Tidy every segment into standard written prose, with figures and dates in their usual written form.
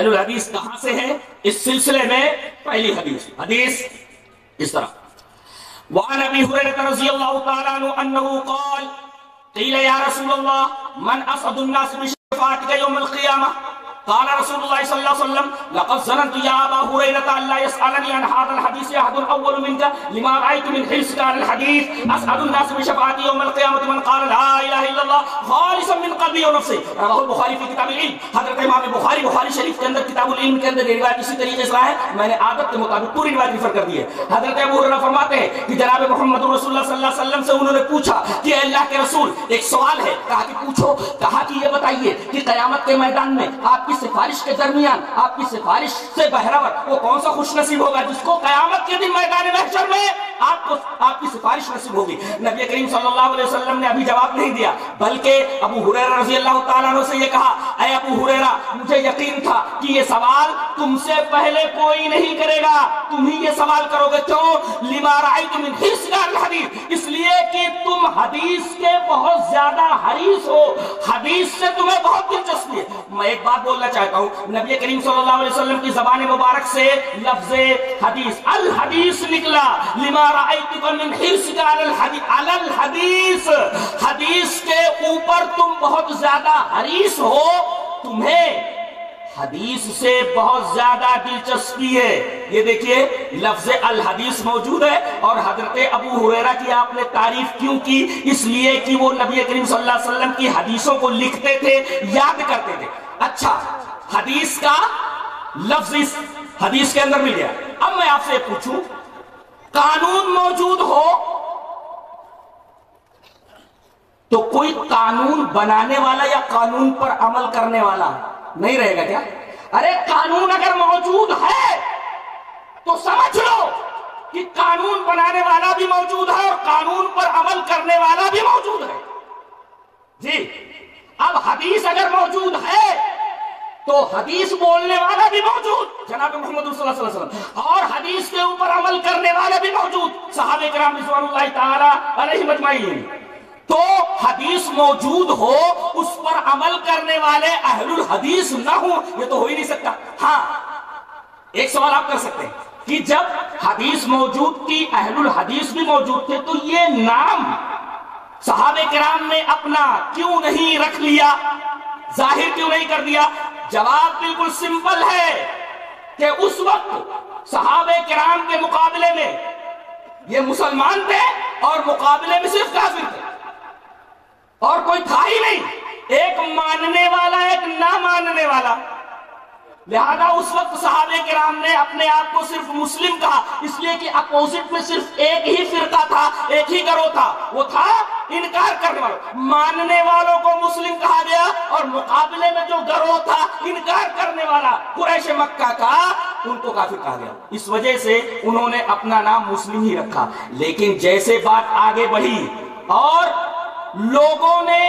اہل الحدیث کہاں سے ہیں اس سلسلے میں پہلی حدیث اس طرح وعن ابی ہریرہ رضی اللہ تعالی عنہ انہ قال قیل یا رسول اللہ من اسعد الناس بشفاعتک یوم القیامہ قال رسول اللہ صلی اللہ علیہ وسلم لقد ظننت یا ابا ہریرہ ان لا يسألنی عن هذا الحديث احد اول منك لما رأيت من حرصك على الحديث اسعد الناس بشفاعتي يوم القيامة من قال لا اله الا الله خالصا من قلبه ونفسه رواه البخاری فی کتاب العلم. حضرت امام بخاری شریف کے اندر کتاب العلم کے اندر روایت اسی طریقے سے ہے. میں نے عادت کے مطابق پوری روایت ریفر کر دی ہے. حضرت ابو ہریرہ فرماتے ہیں کہ جناب محمد رسول اللہ صلی اللہ علیہ وسلم سے انہوں نے پوچھا کہ اللہ کے رسول ایک سوال ہے. کہا کہ پوچھو. کہا کہ یہ بتائیے کہ قیامت کے میدان میں آپ کی سفارش کے درمیان آپ کی سفارش سے بہرور وہ کون سا خوش نصیب ہوگا جس کو قیامت کے دن میدان محشر میں آپ کی سفارش نصیب ہوگی. نبی کریم صلی اللہ علیہ وسلم نے ابھی جواب نہیں دیا بلکہ ابو ہریرہ رضی اللہ تعالیٰ عنہ سے یہ کہا اے ابو ہریرہ مجھے یقین تھا کہ یہ سوال تم سے پہلے کوئی نہیں کرے گا, تم ہی یہ سوال کرو گے. کیوں؟ لما رأیت من حرصک علی الحدیث, اس لیے کہ تم حدیث کے بہت زیادہ حریص ہو, حدیث سے تمہیں بہت دلچسپی ہے. میں ایک بات بولنا چاہتا ہوں, نبی کریم صلی اللہ علیہ وسلم کی زبان مبارک سے لفظ حدیث الحدیث نکلا. لما رأیتک من حرصک علی الحدیث, حدیث کے اوپر تم بہت زیادہ حریص ہو, تمہیں حدیث سے بہت زیادہ دلچسپی ہے. یہ دیکھیے لفظ الحدیث موجود ہے اور حضرت ابو ہریرہ کی آپ نے تعریف کیوں کی؟ اس لیے کہ وہ نبی کریم صلی اللہ علیہ وسلم کی حدیثوں کو لکھتے تھے, یاد کرتے تھے. اچھا, حدیث کا لفظ اس حدیث کے اندر مل گیا. اب میں آپ سے پوچھوں, قانون موجود ہو تو کوئی قانون بنانے والا یا قانون پر عمل کرنے والا نہیں رہے گا کیا؟ ارے قانون اگر موجود ہے تو سمجھ لو کہ قانون بنانے والا بھی موجود ہے اور قانون پر عمل کرنے والا بھی موجود ہے. جی, اب حدیث اگر موجود ہے تو حدیث بولنے والا بھی موجود جناب محمد صلی اللہ علیہ وسلم, اور حدیث کے اوپر عمل کرنے والا بھی موجود صحابہ کرام رضوان اللہ تعالی علیہم اجمعین. تو حدیث موجود ہو, اس پر عمل کرنے والے اہل الحدیث نہ ہوں, یہ تو ہو ہی نہیں سکتا. ہاں, ایک سوال آپ کر سکتے ہیں کہ جب حدیث موجود تھی, اہل الحدیث بھی موجود تھے, تو یہ نام صحابہ کرام نے اپنا کیوں نہیں رکھ لیا, ظاہر کیوں نہیں کر دیا؟ جواب بالکل سمپل ہے کہ اس وقت صحابہ کرام کے مقابلے میں یہ مسلمان تھے اور مقابلے میں صرف کافر تھے اور کوئی تھا ہی نہیں, ایک ماننے والا ایک نہ ماننے والا. لہذا اس وقت صحابہ کرام نے اپنے آپ کو صرف مسلم کہا, اس لیے کہ اپوزٹ میں صرف ایک ہی فرقہ تھا, ایک ہی گروہ تھا, وہ تھا انکار کرنے والوں. ماننے والوں کو مسلم کہا گیا اور مقابلے میں جو گروہ تھا انکار کرنے والا قریش مکہ کا, ان کو کافر کہا گیا. اس وجہ سے انہوں نے اپنا نام مسلم ہی رکھا. لیکن جیسے بات آگے بڑھی اور لوگوں نے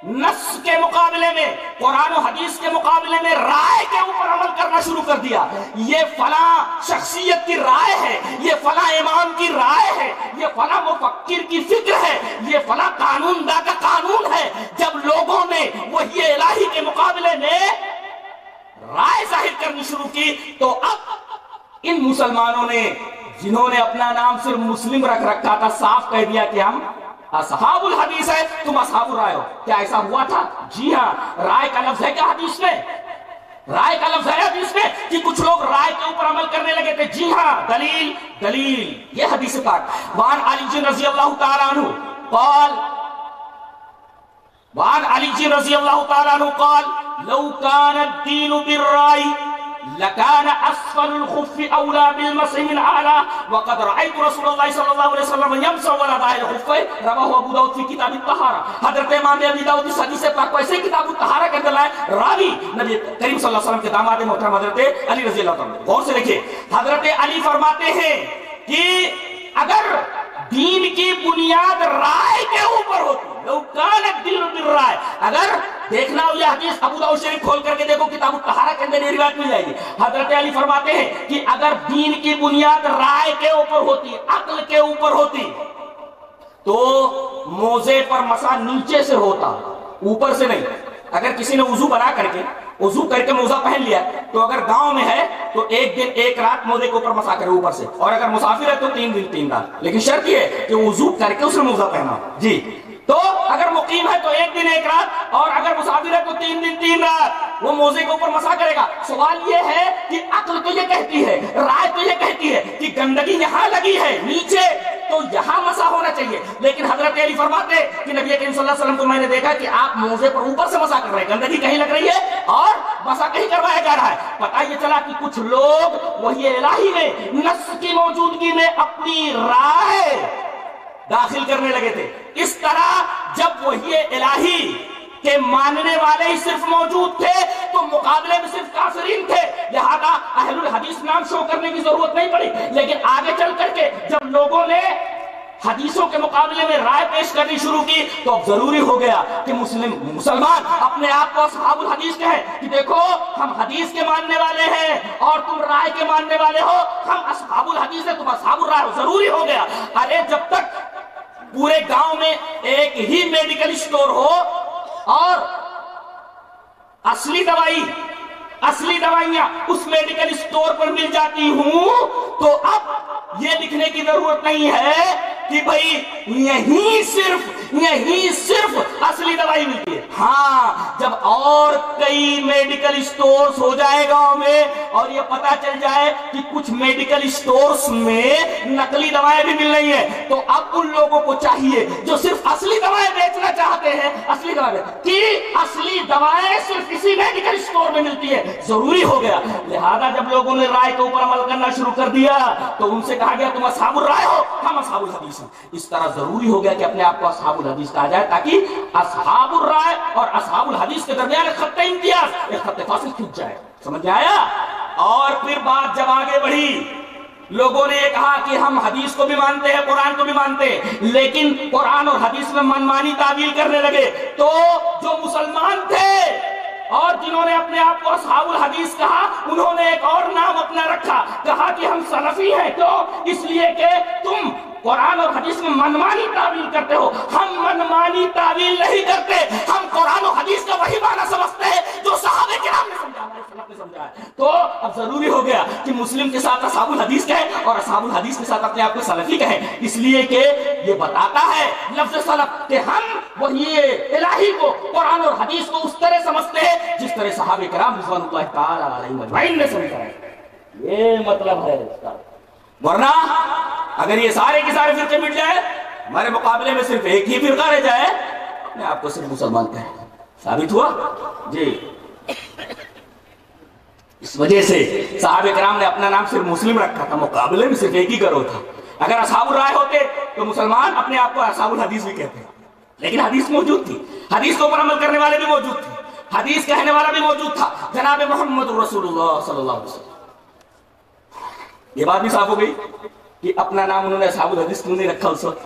نص کے مقابلے میں, قرآن و حدیث کے مقابلے میں رائے کے اوپر عمل کرنا شروع کر دیا, یہ فلاں شخصیت کی رائے ہے, یہ فلاں امام کی رائے ہے, یہ فلاں مفکر کی فکر ہے, یہ فلاں قانون دا کا قانون ہے. جب لوگوں نے وحی الہی کے مقابلے میں رائے ظاہر کرنی شروع کی تو اب ان مسلمانوں نے, جنہوں نے اپنا نام صرف مسلم رکھ رکھا تھا, صاف کہہ دیا کہ ہم اصحاب الحدیث ہے, تم اصحاب الرائے ہو. کیا ایسا ہوا تھا؟ جی ہاں. رائے کا لفظ ہے کیا حدیث میں؟ رائے کا لفظ ہے حدیث میں کہ کچھ لوگ رائے کے اوپر عمل کرنے لگے تھے. جی ہاں, دلیل یہ حدیث پاک. وعن علی رضی اللہ تعالی عنہ قال, وعن علی رضی اللہ تعالی عنہ قال لو كان الدین بالرائے لكان اسفل الخف اولى بالمسح من اعلى وقد رايت رسول الله صلى الله عليه وسلم يمسح على ظاهر الخف. رواه ابو داؤد في كتاب الطهارة. حضرت امام ابی داؤد اس حدیث پاک کو ایسے کتاب الطہارہ کے اندر لائے, راوی نبی کریم صلی اللہ علیہ وسلم کے داماد محترم حضرت علی رضی اللہ عنہ. غور سے دیکھیں, حضرت علی فرماتے ہیں کہ اگر دین کی بنیاد رائے کے اوپر ہوتی, لو کان الدین بالرائے, اگر دیکھنا ہو یہ حدیث ابو داؤد شریف کھول کر کے دیکھو, کتاب الطہارہ کے اندر یہ روایت مل جائے گی. حضرت علی فرماتے ہیں کہ اگر دین کی بنیاد رائے کے اوپر ہوتی, عقل کے اوپر ہوتی, تو موزے پر مسا نیچے سے ہوتا, اوپر سے نہیں. اگر کسی نے وضو بنا کر کے وضو کر کے موزہ پہن لیا تو اگر گاؤں میں ہے تو ایک دن ایک رات موزے کے اوپر مسا کرے اوپر سے، اور اگر مسافر ہے تو 3 دن 3 رات، لیکن شرط یہ ہے کہ وضو کر کے اس نے موزہ پہنا جی۔ تو اگر مقیم ہے تو 1 دن 1 رات، اور اگر مسافر ہے تو 3 دن 3 رات وہ موزے کے اوپر مسا کرے گا۔ سوال یہ ہے کہ عقل تو یہ کہتی ہے، رائے تو یہ کہتی ہے کہ گندگی یہاں لگی ہے نیچے تو یہاں مسا ہونا چاہیے، لیکن حضرت علی فرماتے کہ نبی کریم صلی اللہ علیہ وسلم کو میں نے دیکھا کہ آپ موزے پر اوپر سے مسا کر رہے ہیں، گندگی کہیں لگ رہی ہے اور مسا کہیں کروایا جا رہا ہے۔ پتہ یہ چلا کہ کچھ لوگ وحی الہی میں نص کی موجودگی میں اپنی رائے داخل کرنے لگے تھے۔ اس طرح جب وحی الہی کہ ماننے والے ہی صرف موجود تھے تو مقابلے میں صرف کافرین تھے، لہذا اہل الحدیث نام شو کرنے کی ضرورت نہیں پڑی۔ لیکن آگے چل کر کے جب لوگوں نے حدیثوں کے مقابلے میں رائے پیش کرنی شروع کی تو اب ضروری ہو گیا کہ مسلمان اپنے آپ کو اصحاب الحدیث کہیں کہ دیکھو ہم حدیث کے ماننے والے ہیں اور تم رائے کے ماننے والے ہو، ہم اصحاب الحدیث ہیں تم اصحاب الرائے ہو۔ ضروری ہو گیا۔ ارے جب تک پورے گاؤں میں ایک ہی میڈیکل اسٹور ہو اور اصلی دوائیاں اس میڈیکل اسٹور پر مل جاتی ہوں تو اب یہ لکھنے کی ضرورت نہیں ہے کہ بھئی یہیں صرف اصلی دوائی ملتی ہے۔ ہاں جب اور کئی میڈیکل اسٹورز ہو جائے گاؤں میں اور یہ پتا چل جائے کہ کچھ میڈیکل اسٹورز میں نقلی دوائیں بھی مل رہی ہیں تو اب ان لوگوں کو چاہیے جو صرف اصلی دوائیں بیچنا چاہتے ہیں، اصلی دوائیں صرف اسی میڈیکل اسٹور میں ملتی ہے۔ ضروری ہو گیا، لہذا جب لوگوں نے رائے کے اوپر عمل کرنا شروع کر دیا تو ان سے کہا گیا تم اصحاب الرائے ہو، ہم اصحاب الحدیث ہیں۔ اس طرح ضروری ہو گیا کہ اپنے آپ کو اصحاب الحدیث کہا جائے تاکہ اصحاب الرائے اور اصحاب الحدیث کے درمیان ایک خط امتیاز، ایک خط فاصل کھنچ جائے۔ سمجھ میں آیا؟ اور پھر بات جب آگے بڑھی لوگوں نے یہ کہا کہ ہم حدیث کو بھی مانتے ہیں قرآن کو بھی مانتے ہیں، لیکن قرآن اور حدیث میں منمانی تعویل کرنے لگے تو جو مسلمان تھے اور جنہوں نے اپنے آپ کو اصحاب الحدیث کہا انہوں نے ایک اور نام اپنا رکھا، کہا کہ ہم سلفی ہیں۔ کیوں؟ اس لیے کہ تم قرآن اور حدیث میں منمانی تعویل کرتے ہو، ہم منمانی تعویل نہیں کرتے، ہم قرآن اور حدیث کا وہی معنی سمجھتے ہیں جو صحابہ کرام نے سمجھا، ہمارے سلف نے سمجھا ہے۔ تو اب ضروری ہو گیا کہ مسلم کے ساتھ اصحاب الحدیث کہیں اور اصحاب الحدیث کے ساتھ اپنے آپ کو سلفی کہیں، اس لیے کہ یہ بتاتا ہے لفظ سلف کہ ہم وحی الہی کو قرآن اور حدیث کو اس طرح سمجھتے ہیں جس طرح صحابہ کرام رضوان اللہ تعالی علیہم اجمعین نے سمجھا ہے۔ یہ مطلب ہے اس کا، ورنہ اگر یہ سارے کے سارے فرقے مٹ جائے، ہمارے مقابلے میں صرف ایک ہی فرقہ رہ جائے، اپنے آپ کو صرف مسلمان کہیں، ثابت ہوا جی۔ اس وجہ سے صحابہ کرام نے اپنا نام صرف مسلم رکھا تھا، مقابلے میں صرف ایک ہی گروہ تھا۔ اگر اصحاب الرائے ہوتے تو مسلمان اپنے آپ کو اصحاب الحدیث بھی کہتے ہیں، لیکن حدیث موجود تھی، حدیث کے اوپر عمل کرنے والے بھی موجود تھے، حدیث کہنے والا بھی موجود تھا، جناب محمد رسول اللہ صلی اللہ علیہ وسلم۔ یہ بات بھی صاف ہو گئی کہ اپنا نام انہوں نے اصحاب الحدیث کیوں نہیں رکھا اس وقت۔